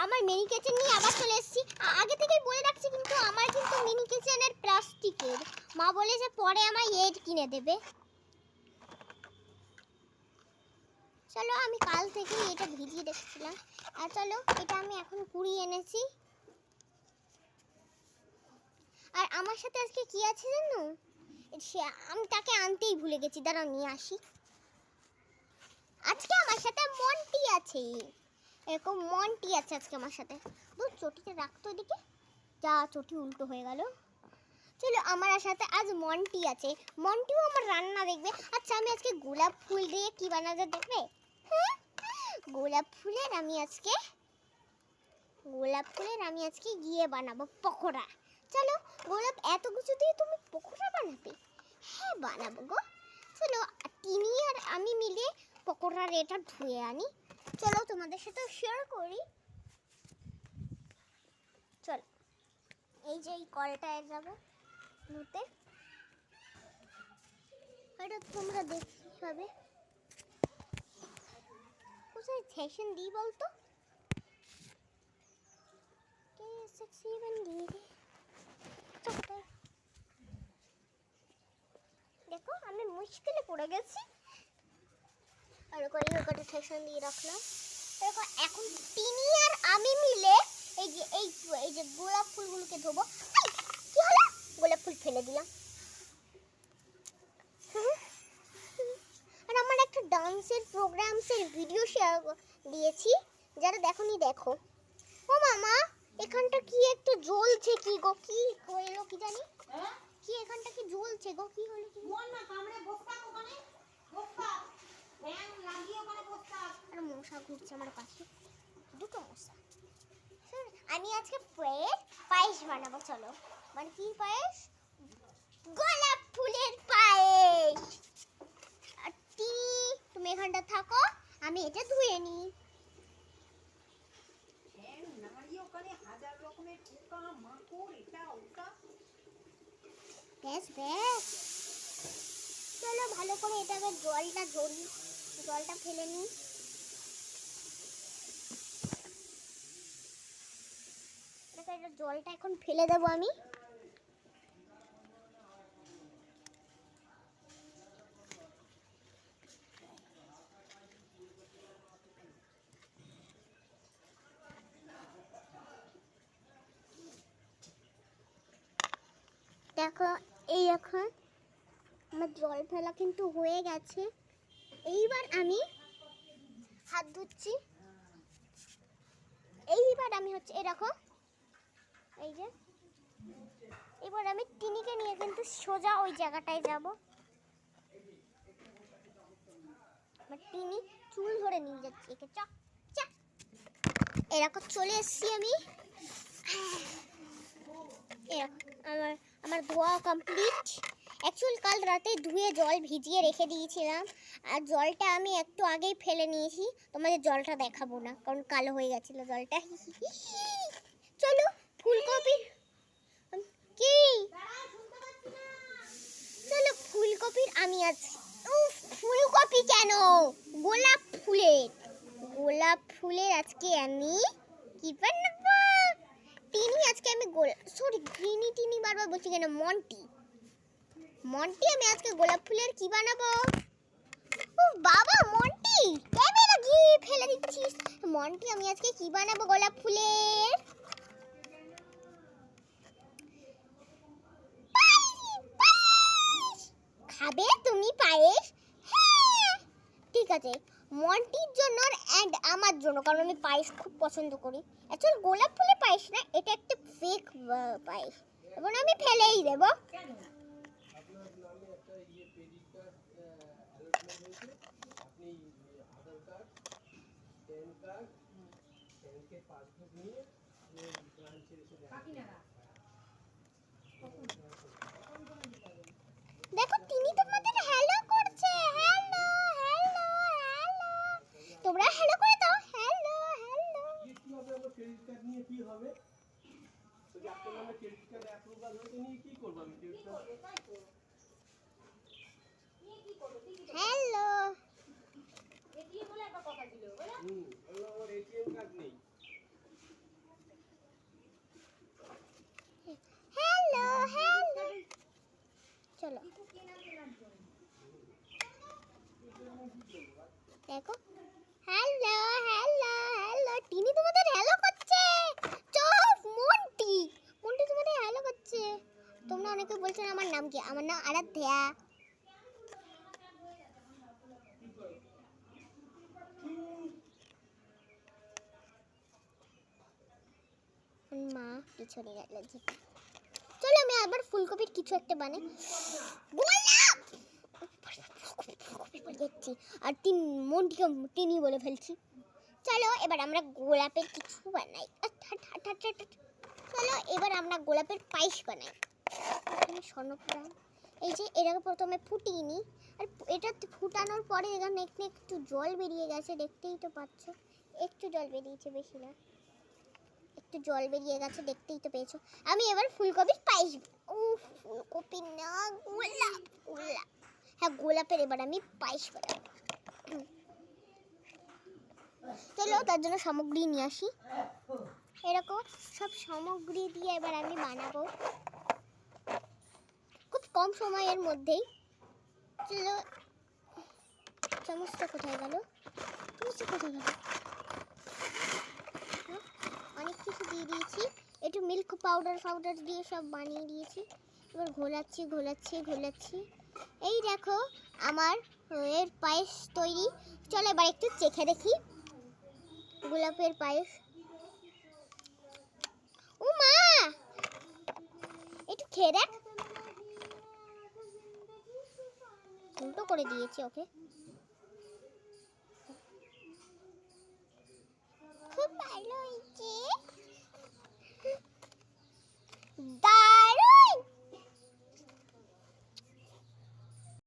আমার mini kitchen নিয়ে আবার চলে এসেছি। আগে থেকেই বলে রাখছি কিন্তু আমার কিন্তু মিনি কিচেনের প্লাস্টিকের। মা বলে যে পরে আমায় এড কিনে দেবে। চলো আমি কাল থেকে এটা ভিজিয়ে রেখেছিলাম। আর চলো এটা আমি এখন কুড়িয়ে এনেছি। আর আমার সাথে আজকে কি আছে জানো, আমি তাকে আনতেই ভুলে গেছি, দাঁড়াও নিয়ে আসি। আজকে আমার সাথে মন্টি আছে, এরকম মন্টি আছে আজকে আমার সাথে। দুধ চটিটা রাখতো এদিকে, যা চটি উল্টো হয়ে গেল। চলো আমার সাথে আজ মন্টি আছে, মন্টিও আমার রান্না দেখবে। আচ্ছা আমি আজকে গোলাপ ফুল দিয়ে কি বানাতে দেখবে? গোলাপ ফুলের আমি আজকে গিয়ে বানাবো পকোড়া। চলো গোলাপ এত কিছু দিয়ে তুমি পকোড়া বানাবে? হ্যাঁ বানাবো গো। চলো টিনি আর আমি মিলে পকোড়ার এটা ধুয়ে আনি। চলো তোমাদের সাথে শেয়ার করি। চলো এই যে এই কলটায় যাবো ধুতে, এটা তোমরা দেখতে পাবে। কোথায় সেকশন দিই বলতো? দেখো আমি মুশকিলে পড়ে গেছি। আর ওখানে সেকশন দিয়ে রাখলাম। দেখো এখন টিনি আর আমি মিলে এই যে গোলাপ ফুলগুলোকে ধোবো। কি হলো? গোলাপ ফুল ফেলে দিলাম। আর আমার একটা ডান্সের প্রোগ্রামসের ভিডিও শেয়ার দিয়েছি, যারা দেখোনি দেখো। ও মামা এখানটা কি একটু জ্বলছে, কি গো কি হলো কি জানি? কি এখানটা কি জ্বলছে গো, কি হলো কি? না কামড়ে বসতা ওখানে বসতা ফ্যান লাগিয়ে ওখানে বসতা। আর মশা ঘুরছে আমার পাশে, দুটো মশা। আমি আজকে পায়েস বানাবো। চলো মানে কি পায়েস? গোলাপ ফুলের পায়েস। আর তুমি এখানটা থাকো, আমি এটা ধুয়ে নিই। ব্যাস ব্যাস, চলো ভালো করে এটাকে জলটা ঝরি, জলটা ফেলে নিই। জলটা এখন ফেলে দেবো আমি। দেখো এই এখন আমার জল ফেলা কিন্তু হয়ে গেছে। এইবার আমি হাত ধুচ্ছি। এইবার আমি হচ্ছে এরকম এই যে, এবার আমি টিনিকে নিয়ে কিন্তু সোজা ওই জায়গাটায় যাব। টিনি চুল ধরে নিয়ে যাচ্ছি একে, চক চক। এরকম চলে এসছি আমি। আমার ধোয়া কমপ্লিট। অ্যাকচুয়ালি কাল রাতে ধুয়ে জল ভিজিয়ে রেখে দিয়েছিলাম, আর জলটা আমি একটু আগেই ফেলে নিয়েছি। তোমাদের জলটা দেখাবো না কারণ কালো হয়ে গেছিলো জলটা। চলো ফুলকপি কি, চলো ফুলকপির আমি আছি। ফুলকপি কেন, গোলাপ ফুলের আজকে আমি কি বানাবো? টিনি আজকে আমি টিনি বারবার বলছি কেন, মন্টি আমি আজকে গোলাপ ফুলের কি বানাবো? ও বাবা মন্টি ক্যামেরা গিয়ে ফেলে দিচ্ছিস। মন্টি আমি আজকে কি বানাবো গোলাপ ফুলের? খাবে তুমি পায়েস? হ্যাঁ ঠিক আছে, মন্টির জন্য এন্ড আমার জন্য, কারণ আমি পায়েস খুব পছন্দ করি। অ্যাকচুয়ালি গোলাপ ফুলের পায়েস না, এটা একটা ফেক পায়েস, এবং আমি ফেলেই দেবো। দেখো তিনি তোমাদের হ্যালো করছে, হ্যালো হ্যালো হ্যালো, তোমরা হ্যালো করে দাও, হ্যালো হ্যালো। কি হবে আমার ক্রেডিট কার্ড নিয়ে কি হবে? তো যে আপনার নামে ক্রেডিট কার্ড অ্যাপ্রুভাল হয়েছে নিয়ে কি করব আমি ক্রেডিট কার্ড নিয়ে কি করব? হ্যালো এটিএম বলে একটা কথা ছিল বলে আমার এটিএম কার্ড নেই। দেখো, হ্যালো হ্যালো হ্যালো, টিনি তোমাদের হ্যালো করছে। চুপ, মন্টি মন্টি তোমাদের হ্যালো করছে। তোমরা অনেকে বলছো আমার নাম কি, আমার নাম আরাধ্যা। মা পিছনে গেল। চলো আমি আবার ফুলকপির কিছু একটা বানাই। গোলাপ ফুলকপি যাচ্ছি আর মনটিকে টিনি বলে ফেলছি। চলো এবার আমরা গোলাপের কিছু বানাই। চলো এবার আমরা গোলাপের পায়েস বানাই। স্বর্ণপ্রাণ, এই যে এটাকে প্রথমে ফুটিয়ে নিই, আর এটা ফুটানোর পরে এখানে একটু জল বেরিয়ে গেছে, দেখতেই তো পাচ্ছ। একটু জল বেরিয়েছে, বেশি না, একটু জল বেরিয়ে গেছে, দেখতেই তো পেয়েছো। আমি এবার ফুলকপির পায়েস, ফুলকপি না, গোলাপ গোলাপ, হ্যাঁ গোলাপের এবার আমি পায়েস বানাবো। চলো তার জন্য সামগ্রী নিয়ে আসি। এরকম সব সামগ্রী দিয়ে এবার আমি বানাবো খুব কম সময়ের মধ্যেই। চলো, চামচটা কোথায় গেল, অনেক কিছু দিয়ে দিয়েছি, একটু মিল্ক পাউডার দিয়ে সব বানিয়ে দিয়েছি। এবার ঘোলাচ্ছি। এই দেখো আমার এর পায়েস তৈরি। চলো এবার একটু চেখে দেখি গোলাপের পায়েস। ও মা, একটু খেয়ে দেখ। উল্টো করে দিয়েছি ওকে।